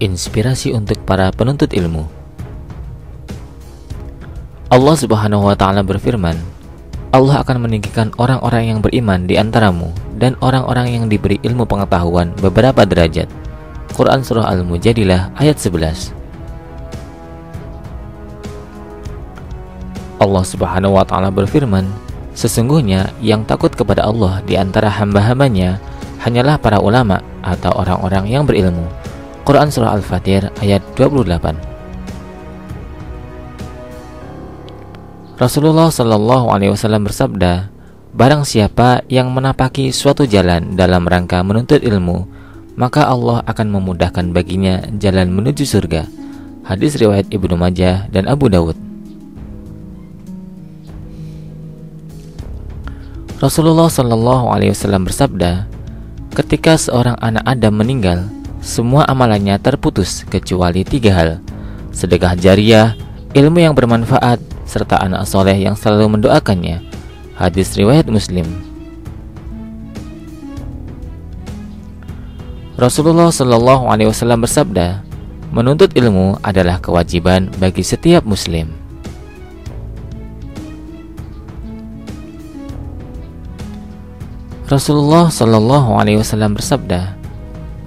Inspirasi untuk para penuntut ilmu. Allah Subhanahu wa Ta'ala berfirman, Allah akan meninggikan orang-orang yang beriman di antaramu dan orang-orang yang diberi ilmu pengetahuan beberapa derajat. Quran Surah Al-Mujadilah ayat 11. Allah Subhanahu wa Ta'ala berfirman, sesungguhnya yang takut kepada Allah di antara hamba-hambanya hanyalah para ulama atau orang-orang yang berilmu. Quran Surah Al-Fatir ayat 28. Rasulullah Shallallahu Alaihi Wasallam bersabda, barang siapa yang menapaki suatu jalan dalam rangka menuntut ilmu, maka Allah akan memudahkan baginya jalan menuju surga. Hadis riwayat Ibnu Majah dan Abu Dawud. Rasulullah Shallallahu Alaihi Wasallam bersabda, ketika seorang anak Adam meninggal, semua amalannya terputus kecuali 3 hal: sedekah jariyah, ilmu yang bermanfaat, serta anak soleh yang selalu mendoakannya. Hadis riwayat Muslim. Rasulullah Shallallahu Alaihi Wasallam bersabda, menuntut ilmu adalah kewajiban bagi setiap muslim. Rasulullah Shallallahu Alaihi Wasallam bersabda,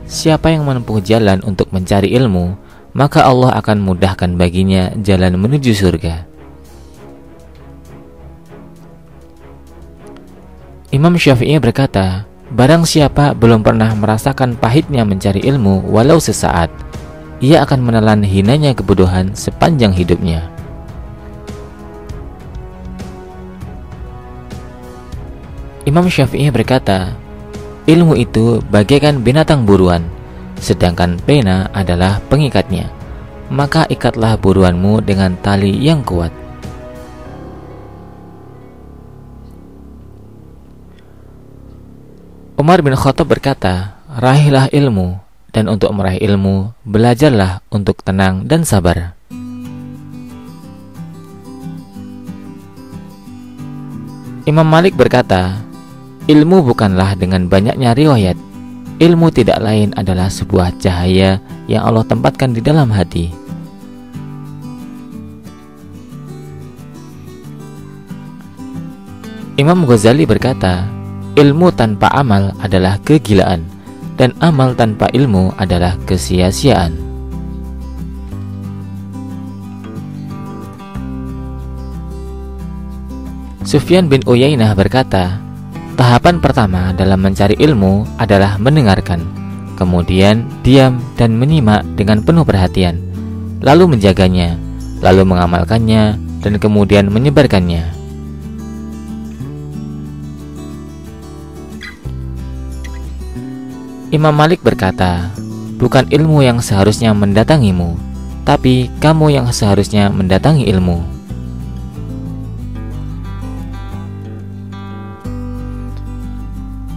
siapa yang menempuh jalan untuk mencari ilmu, maka Allah akan mudahkan baginya jalan menuju surga. Imam Syafi'i berkata, barang siapa belum pernah merasakan pahitnya mencari ilmu walau sesaat, ia akan menelan hinanya kebodohan sepanjang hidupnya. Imam Syafi'i berkata, ilmu itu bagaikan binatang buruan, sedangkan pena adalah pengikatnya. Maka ikatlah buruanmu dengan tali yang kuat. Umar bin Khattab berkata, raihlah ilmu, dan untuk meraih ilmu, belajarlah untuk tenang dan sabar. Imam Malik berkata, ilmu bukanlah dengan banyaknya riwayat. Ilmu tidak lain adalah sebuah cahaya yang Allah tempatkan di dalam hati. Imam Ghazali berkata, ilmu tanpa amal adalah kegilaan, dan amal tanpa ilmu adalah kesia-siaan. Sufyan bin Uyainah berkata, tahapan pertama dalam mencari ilmu adalah mendengarkan, kemudian diam dan menyimak dengan penuh perhatian, lalu menjaganya, lalu mengamalkannya, dan kemudian menyebarkannya. Imam Malik berkata, bukan ilmu yang seharusnya mendatangimu, tapi kamu yang seharusnya mendatangi ilmu.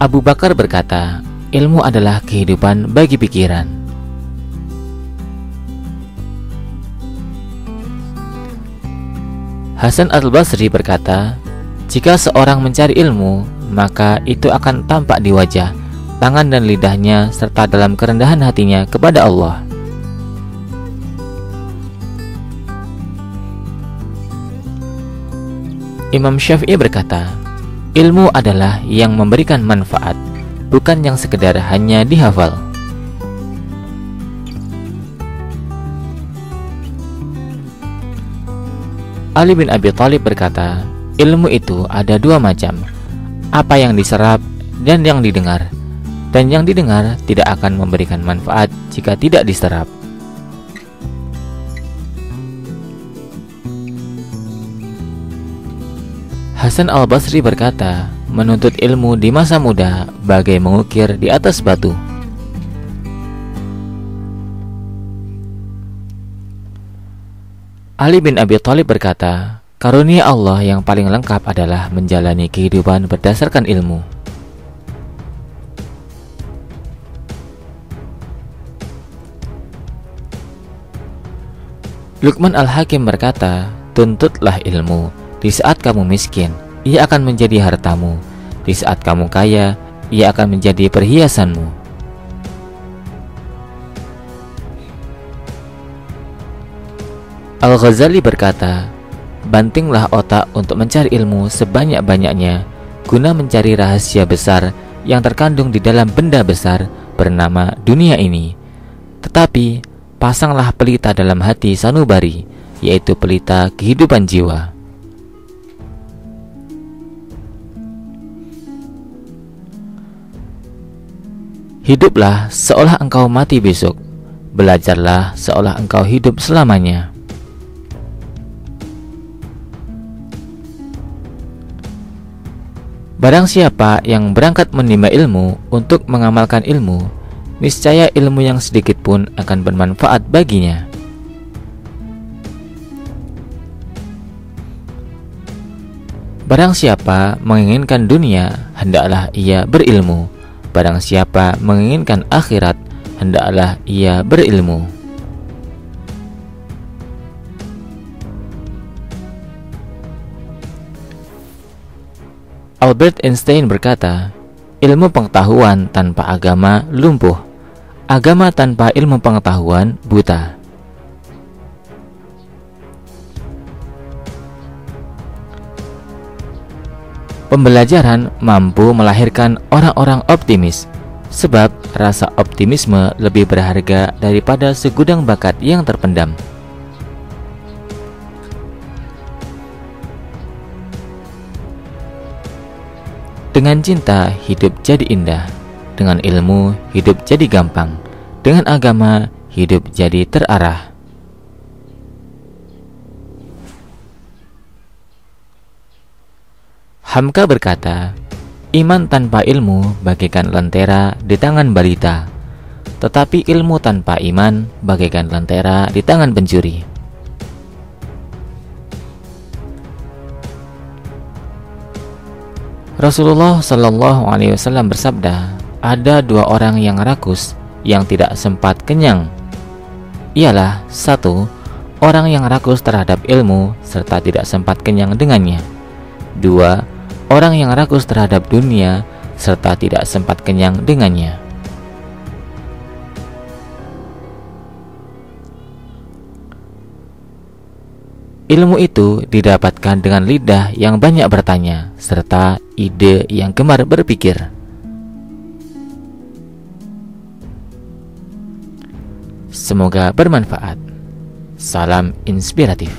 Abu Bakar berkata, ilmu adalah kehidupan bagi pikiran. Hasan Al-Basri berkata, jika seorang mencari ilmu, maka itu akan tampak di wajah, tangan dan lidahnya, serta dalam kerendahan hatinya kepada Allah. Imam Syafi'i berkata, ilmu adalah yang memberikan manfaat, bukan yang sekedar hanya dihafal. Ali bin Abi Thalib berkata, ilmu itu ada 2 macam, apa yang diserap dan yang didengar. Dan yang didengar tidak akan memberikan manfaat jika tidak diserap. Hasan Al-Basri berkata, menuntut ilmu di masa muda bagai mengukir di atas batu. Ali bin Abi Thalib berkata, karunia Allah yang paling lengkap adalah menjalani kehidupan berdasarkan ilmu. Luqman Al-Hakim berkata, tuntutlah ilmu. Di saat kamu miskin, ia akan menjadi hartamu. Di saat kamu kaya, ia akan menjadi perhiasanmu. Al-Ghazali berkata, bantinglah otak untuk mencari ilmu sebanyak-banyaknya guna mencari rahasia besar yang terkandung di dalam benda besar bernama dunia ini. Tetapi pasanglah pelita dalam hati sanubari, yaitu pelita kehidupan jiwa. Hiduplah seolah engkau mati besok. Belajarlah seolah engkau hidup selamanya. Barang siapa yang berangkat menimba ilmu untuk mengamalkan ilmu, niscaya ilmu yang sedikit pun akan bermanfaat baginya. Barang siapa menginginkan dunia, hendaklah ia berilmu. Barang siapa menginginkan akhirat, hendaklah ia berilmu. Albert Einstein berkata, ilmu pengetahuan tanpa agama lumpuh, agama tanpa ilmu pengetahuan buta. Pembelajaran mampu melahirkan orang-orang optimis, sebab rasa optimisme lebih berharga daripada segudang bakat yang terpendam. Dengan cinta hidup jadi indah, dengan ilmu hidup jadi gampang, dengan agama hidup jadi terarah. Hamka berkata, iman tanpa ilmu bagaikan lentera di tangan balita, tetapi ilmu tanpa iman bagaikan lentera di tangan pencuri. Rasulullah Shallallahu Alaihi Wasallam bersabda, ada dua orang yang rakus yang tidak sempat kenyang. Ialah satu, orang yang rakus terhadap ilmu serta tidak sempat kenyang dengannya. Dua, orang yang rakus terhadap dunia serta tidak sempat kenyang dengannya. Ilmu itu didapatkan dengan lidah yang banyak bertanya, serta ide yang gemar berpikir. Semoga bermanfaat. Salam inspiratif.